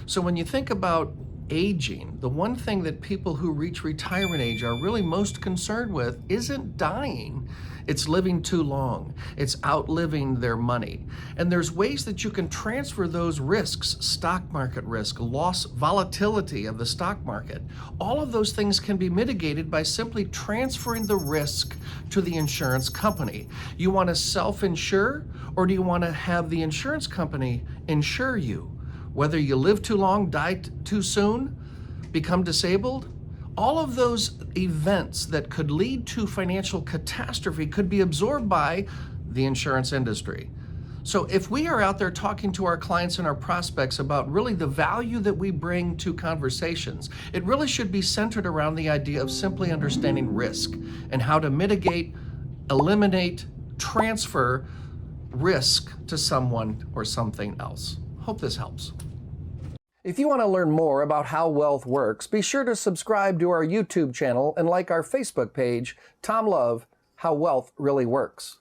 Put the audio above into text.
So when you think about aging, the one thing that people who reach retirement age are really most concerned with isn't dying, it's living too long. It's outliving their money. And there's ways that you can transfer those risks, stock market risk, loss, volatility of the stock market. All of those things can be mitigated by simply transferring the risk to the insurance company. You want to self-insure, or do you want to have the insurance company insure you? Whether you live too long, die too soon, become disabled, all of those events that could lead to financial catastrophe could be absorbed by the insurance industry. So if we are out there talking to our clients and our prospects about really the value that we bring to conversations, it really should be centered around the idea of simply understanding risk and how to mitigate, eliminate, transfer risk to someone or something else. Hope this helps. If you want to learn more about how wealth works, be sure to subscribe to our YouTube channel and like our Facebook page, Tom Love, How Wealth Really Works.